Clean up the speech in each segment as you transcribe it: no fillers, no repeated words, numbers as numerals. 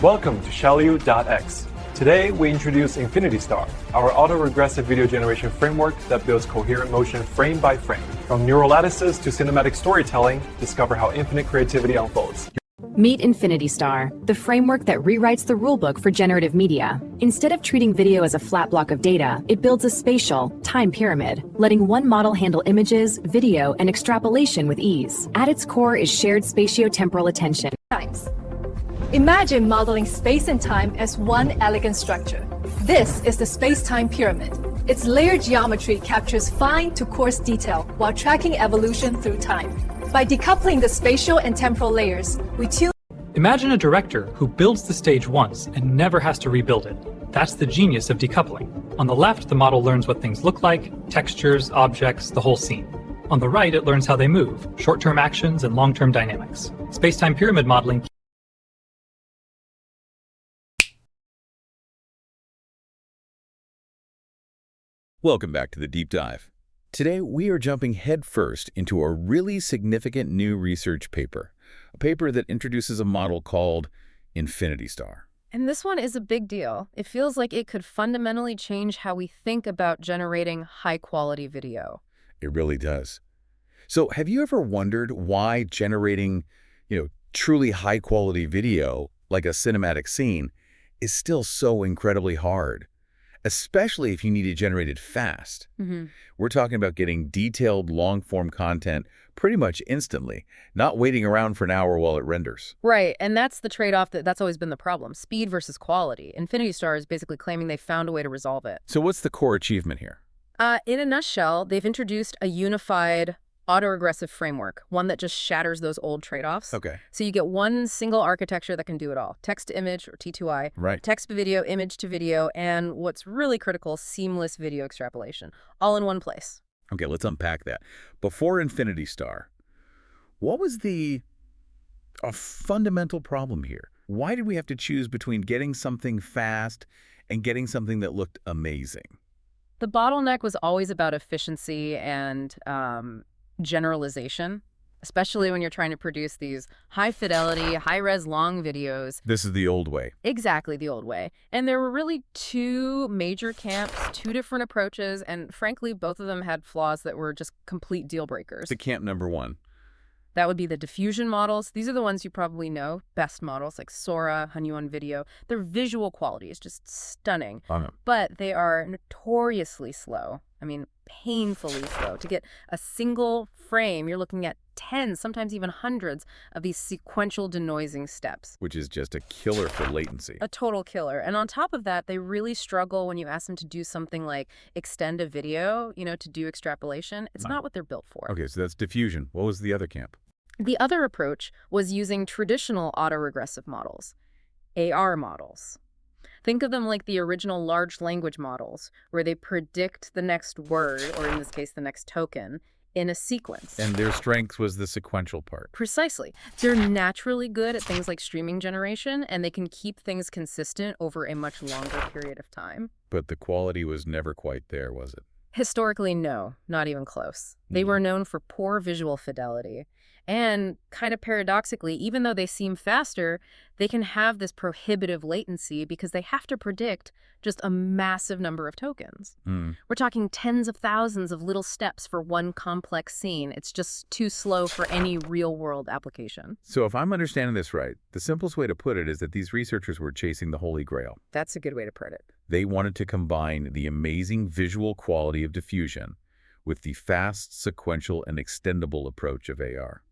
Welcome to Xiaol.x. Today, we introduce InfinityStar, our autoregressive video generation framework that builds coherent motion frame by frame. From neural lattices to cinematic storytelling, discover how infinite creativity unfolds. Meet InfinityStar, the framework that rewrites the rulebook for generative media. Instead of treating video as a flat block of data, it builds a spatial, time pyramid, letting one model handle images, video, and extrapolation with ease. At its core is shared spatio-temporal attention. Imagine modeling space and time as one elegant structure. This is the space-time pyramid. Its layered geometry captures fine to coarse detail while tracking evolution through time. By decoupling the spatial and temporal layers, we tune. Imagine a director who builds the stage once and never has to rebuild it. That's the genius of decoupling. On the left, the model learns what things look like, textures, objects, the whole scene. On the right, it learns how they move, short-term actions and long-term dynamics. Space-time pyramid modeling. Welcome back to the Deep Dive. Today, we are jumping headfirst into a really significant new research paper, a paper that introduces a model called InfinityStar. And this one is a big deal. It feels like it could fundamentally change how we think about generating high-quality video. It really does. So have you ever wondered why generating, truly high-quality video, like a cinematic scene, is still so incredibly hard? Especially if you need to generate it fast. We're talking about getting detailed long-form content pretty much instantly, not waiting around for an hour while it renders. Right, and that's the trade-off that's always been the problem, speed versus quality. InfinityStar is basically claiming they found a way to resolve it. So what's the core achievement here? In a nutshell, they've introduced a unified autoregressive framework, one that just shatters those old trade-offs. Okay. So you get one single architecture that can do it all. Text to image, or T2I. Right. Text to video, image to video, and what's really critical, seamless video extrapolation, all in one place. Okay, let's unpack that. Before InfinityStar, what was a fundamental problem here? Why did we have to choose between getting something fast and getting something that looked amazing? The bottleneck was always about efficiency and generalization, especially when you're trying to produce these high-fidelity, high-res long videos. This is the old way. Exactly, the old way. And there were really two major camps, two different approaches, and frankly, both of them had flaws that were just complete deal breakers. The camp number one. That would be the diffusion models. These are the ones you probably know, best models like Sora, HunyuanVideo. Their visual quality is just stunning, but they are notoriously slow. I mean, painfully slow. To get a single frame, you're looking at tens, sometimes even hundreds of these sequential denoising steps. Which is just a killer for latency. A total killer. And on top of that, they really struggle when you ask them to do something like extend a video, to do extrapolation. It's not what they're built for. Okay, so that's diffusion. What was the other camp? The other approach was using traditional autoregressive models, AR models. Think of them like the original large language models, where they predict the next word, or in this case, the next token, in a sequence. And their strength was the sequential part. Precisely. They're naturally good at things like streaming generation, and they can keep things consistent over a much longer period of time. But the quality was never quite there, was it? Historically, no, not even close. They were known for poor visual fidelity. And kind of paradoxically, even though they seem faster, they can have this prohibitive latency because they have to predict just a massive number of tokens. We're talking tens of thousands of little steps for one complex scene. It's just too slow for any real-world application. So if I'm understanding this right, the simplest way to put it is that these researchers were chasing the Holy Grail. That's a good way to put it. They wanted to combine the amazing visual quality of diffusion with the fast, sequential, and extendable approach of AR.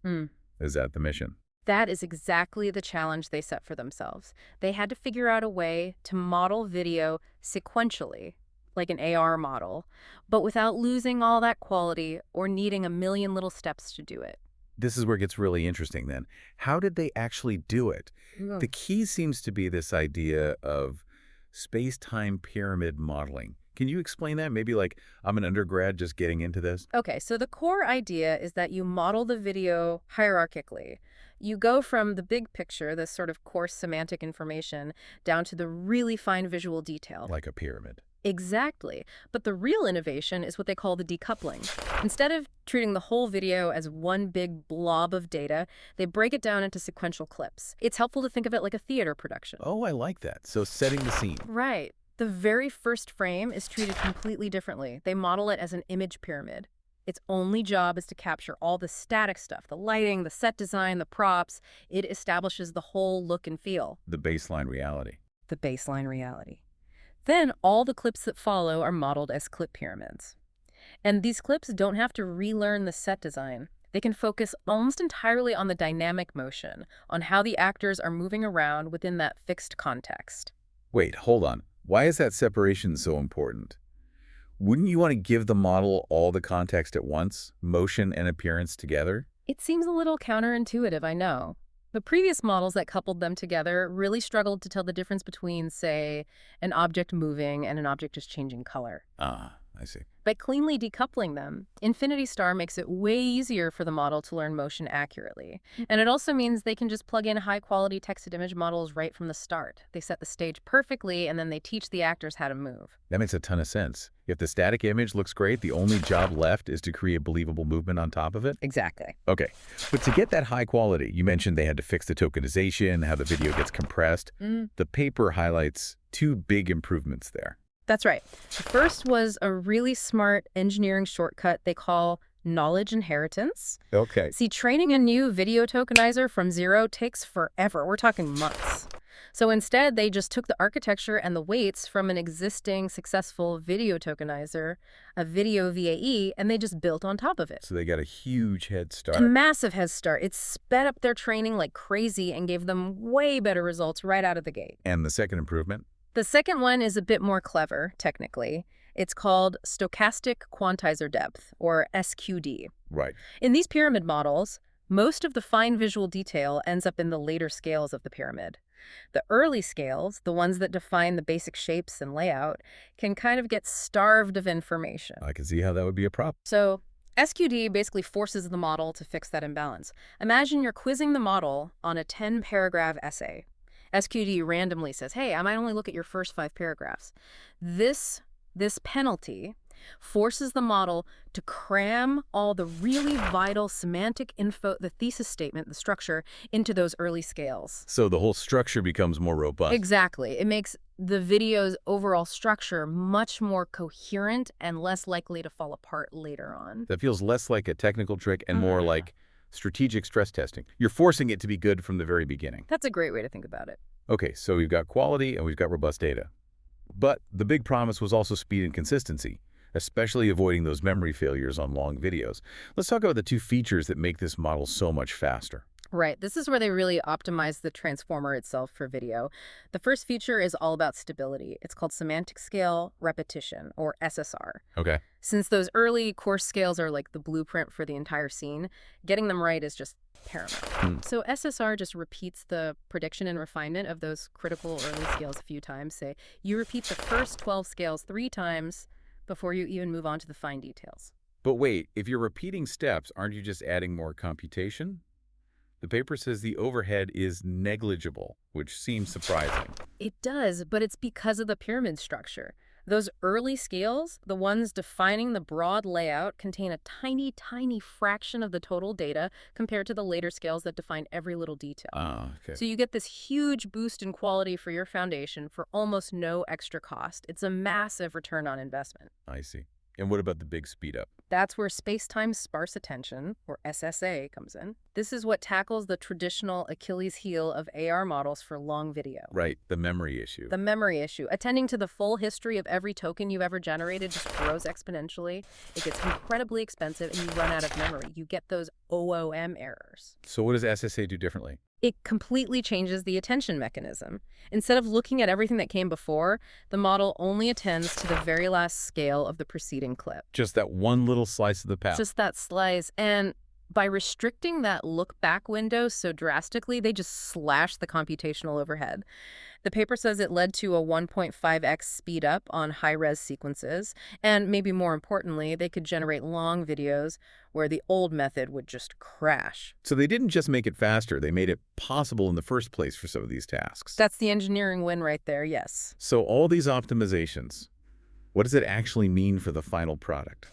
Is that the mission? That is exactly the challenge they set for themselves. They had to figure out a way to model video sequentially, like an AR model, but without losing all that quality or needing a million little steps to do it. This is where it gets really interesting then. How did they actually do it? The key seems to be this idea of space-time pyramid modeling. Can you explain that? Maybe like I'm an undergrad just getting into this. Okay, so the core idea is that you model the video hierarchically. You go from the big picture, this sort of coarse semantic information, down to the really fine visual detail. Like a pyramid. Exactly. But the real innovation is what they call the decoupling. Instead of treating the whole video as one big blob of data, they break it down into sequential clips. It's helpful to think of it like a theater production. Oh, I like that. So setting the scene. Right. The very first frame is treated completely differently. They model it as an image pyramid. Its only job is to capture all the static stuff, the lighting, the set design, the props. It establishes the whole look and feel. The baseline reality. The baseline reality. Then all the clips that follow are modeled as clip pyramids. And these clips don't have to relearn the set design. They can focus almost entirely on the dynamic motion, on how the actors are moving around within that fixed context. Wait, hold on. Why is that separation so important? Wouldn't you want to give the model all the context at once, motion and appearance together? It seems a little counterintuitive, I know. The previous models that coupled them together really struggled to tell the difference between, say, an object moving and an object just changing color. Ah, I see. By cleanly decoupling them, InfinityStar makes it way easier for the model to learn motion accurately. And it also means they can just plug in high-quality text-to-image models right from the start. They set the stage perfectly, and then they teach the actors how to move. That makes a ton of sense. If the static image looks great, the only job left is to create believable movement on top of it? Exactly. Okay, but to get that high quality, you mentioned they had to fix the tokenization, how the video gets compressed. The paper highlights two big improvements there. That's right. The first was a really smart engineering shortcut they call knowledge inheritance. Okay. See, training a new video tokenizer from zero takes forever. We're talking months. So instead, they just took the architecture and the weights from an existing successful video tokenizer, a video VAE, and they just built on top of it. So they got a huge head start. A massive head start. It sped up their training like crazy and gave them way better results right out of the gate. And the second improvement? The second one is a bit more clever, technically. It's called stochastic quantizer depth, or SQD. Right. In these pyramid models, most of the fine visual detail ends up in the later scales of the pyramid. The early scales, the ones that define the basic shapes and layout, can kind of get starved of information. I can see how that would be a problem. So SQD basically forces the model to fix that imbalance. Imagine you're quizzing the model on a 10-paragraph essay. SQD randomly says, hey, I might only look at your first 5 paragraphs. This penalty forces the model to cram all the really vital semantic info, the thesis statement, the structure, into those early scales. So the whole structure becomes more robust. Exactly. It makes the video's overall structure much more coherent and less likely to fall apart later on. That feels less like a technical trick and more like strategic stress testing. You're forcing it to be good from the very beginning. That's a great way to think about it. Okay, so we've got quality and we've got robust data. But the big promise was also speed and consistency, especially avoiding those memory failures on long videos. Let's talk about the two features that make this model so much faster. Right. This is where they really optimize the transformer itself for video. The first feature is all about stability. It's called semantic scale repetition, or SSR. Okay. Since those early coarse scales are like the blueprint for the entire scene, getting them right is just paramount. So SSR just repeats the prediction and refinement of those critical early scales a few times. Say, you repeat the first 12 scales 3 times before you even move on to the fine details. But wait, if you're repeating steps, aren't you just adding more computation? The paper says the overhead is negligible, which seems surprising. It does, but it's because of the pyramid structure. Those early scales, the ones defining the broad layout, contain a tiny, tiny fraction of the total data compared to the later scales that define every little detail. Okay. So you get this huge boost in quality for your foundation for almost no extra cost. It's a massive return on investment. I see. And what about the big speed up? That's where space-time sparse attention, or SSA, comes in. This is what tackles the traditional Achilles heel of AR models for long video. Right, the memory issue. The memory issue. Attending to the full history of every token you've ever generated just grows exponentially. It gets incredibly expensive, and you run out of memory. You get those OOM errors. So what does SSA do differently? It completely changes the attention mechanism. Instead of looking at everything that came before, the model only attends to the very last scale of the preceding clip. Just that one little slice of the path. Just that slice. And by restricting that look-back window so drastically, they just slash the computational overhead. The paper says it led to a 1.5x speed up on high-res sequences, and maybe more importantly, they could generate long videos where the old method would just crash. So they didn't just make it faster, they made it possible in the first place for some of these tasks. That's the engineering win right there, yes. So all these optimizations, What does it actually mean for the final product?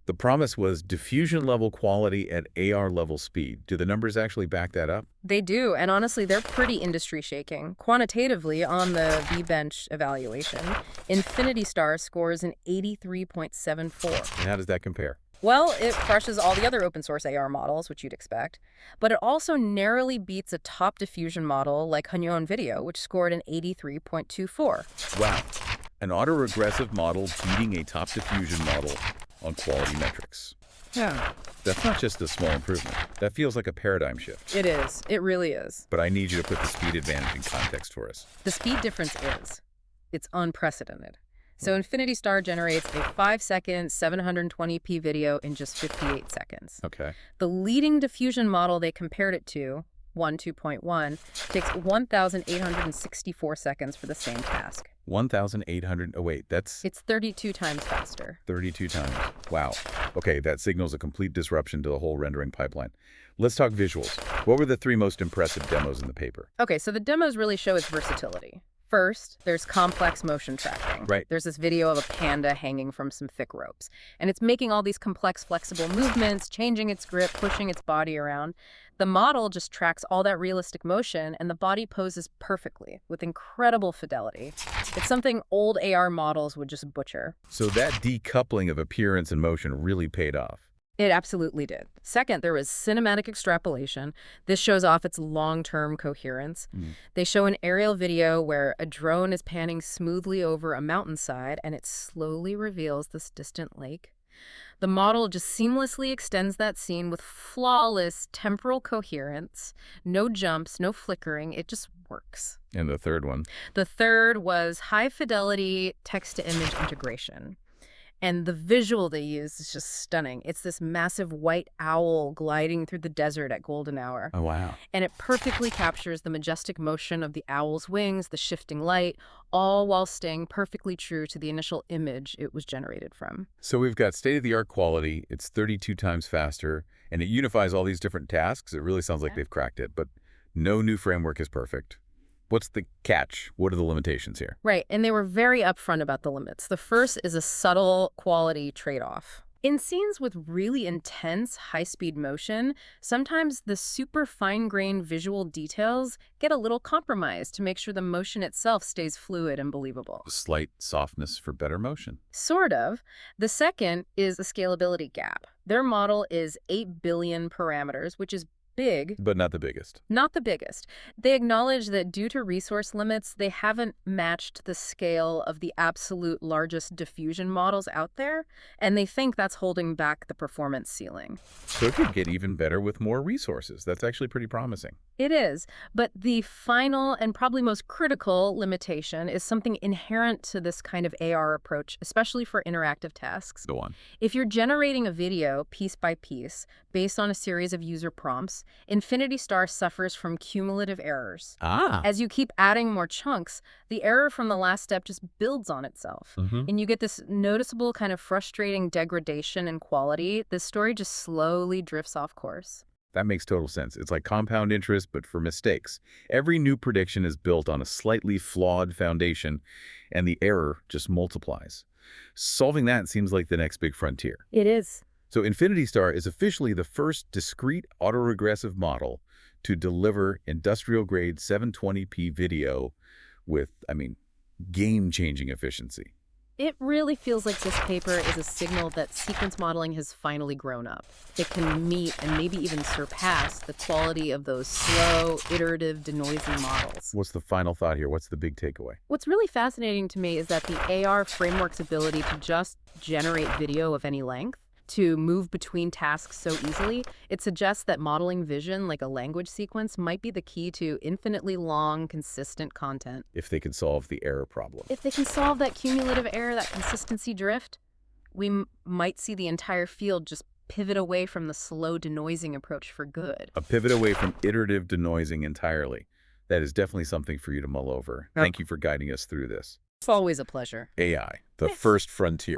The promise was diffusion-level quality at AR-level speed. Do the numbers actually back that up? They do, and honestly, they're pretty industry-shaking. Quantitatively, on the VBench evaluation, InfinityStar scores an 83.74. And how does that compare? Well, it crushes all the other open-source AR models, which you'd expect, but it also narrowly beats a top diffusion model like HunyuanVideo, which scored an 83.24. Wow. An autoregressive model beating a top diffusion model on quality metrics. Yeah. That's not just a small improvement. That feels like a paradigm shift. It is. It really is. But I need you to put the speed advantage in context for us. The speed difference is. It's unprecedented. So InfinityStar generates a 5-second 720p video in just 58 seconds. Okay. The leading diffusion model they compared it to, 2.1, takes 1,864 seconds for the same task. 1,800. Oh, wait, that's... It's 32 times faster. 32 times. Wow. Okay, that signals a complete disruption to the whole rendering pipeline. Let's talk visuals. What were the 3 most impressive demos in the paper? Okay, so the demos really show its versatility. First, there's complex motion tracking. Right. There's this video of a panda hanging from some thick ropes. And it's making all these complex, flexible movements, changing its grip, pushing its body around. The model just tracks all that realistic motion, and the body poses perfectly, with incredible fidelity. It's something old AR models would just butcher. So that decoupling of appearance and motion really paid off. It absolutely did. Second, there was cinematic extrapolation. This shows off its long-term coherence. They show an aerial video where a drone is panning smoothly over a mountainside, and it slowly reveals this distant lake. The model just seamlessly extends that scene with flawless temporal coherence. No jumps, no flickering. It just works. And the third one? The third was high-fidelity text-to-image integration. And the visual they use is just stunning. It's this massive white owl gliding through the desert at golden hour. Oh, wow. And it perfectly captures the majestic motion of the owl's wings, the shifting light, all while staying perfectly true to the initial image it was generated from. So we've got state-of-the-art quality, it's 32 times faster, and it unifies all these different tasks. It really sounds like they've cracked it, but no new framework is perfect. What's the catch? What are the limitations here? Right, and they were very upfront about the limits. The first is a subtle quality trade-off. In scenes with really intense, high-speed motion, sometimes the super fine-grained visual details get a little compromised to make sure the motion itself stays fluid and believable. Slight softness for better motion. Sort of. The second is a scalability gap. Their model is 8 billion parameters, which is big, but not the biggest. Not the biggest. They acknowledge that due to resource limits, they haven't matched the scale of the absolute largest diffusion models out there, and they think that's holding back the performance ceiling. So it could get even better with more resources. That's actually pretty promising. It is, but the final and probably most critical limitation is something inherent to this kind of AR approach, especially for interactive tasks. Go on. If you're generating a video piece by piece based on a series of user prompts, InfinityStar suffers from cumulative errors. As you keep adding more chunks, the error from the last step just builds on itself. And you get this noticeable kind of frustrating degradation in quality. The story just slowly drifts off course. That makes total sense. It's like compound interest, but for mistakes. Every new prediction is built on a slightly flawed foundation, and the error just multiplies. Solving that seems like the next big frontier. It is. So InfinityStar is officially the first discrete autoregressive model to deliver industrial-grade 720p video with, game-changing efficiency. It really feels like this paper is a signal that sequence modeling has finally grown up. It can meet and maybe even surpass the quality of those slow, iterative, denoising models. What's the final thought here? What's the big takeaway? What's really fascinating to me is that the AR framework's ability to just generate video of any length, to move between tasks so easily, it suggests that modeling vision like a language sequence might be the key to infinitely long, consistent content. If they could solve the error problem. If they can solve that cumulative error, that consistency drift, we might see the entire field just pivot away from the slow denoising approach for good. A pivot away from iterative denoising entirely. That is definitely something for you to mull over. Thank you for guiding us through this. It's always a pleasure. AI, the first frontier.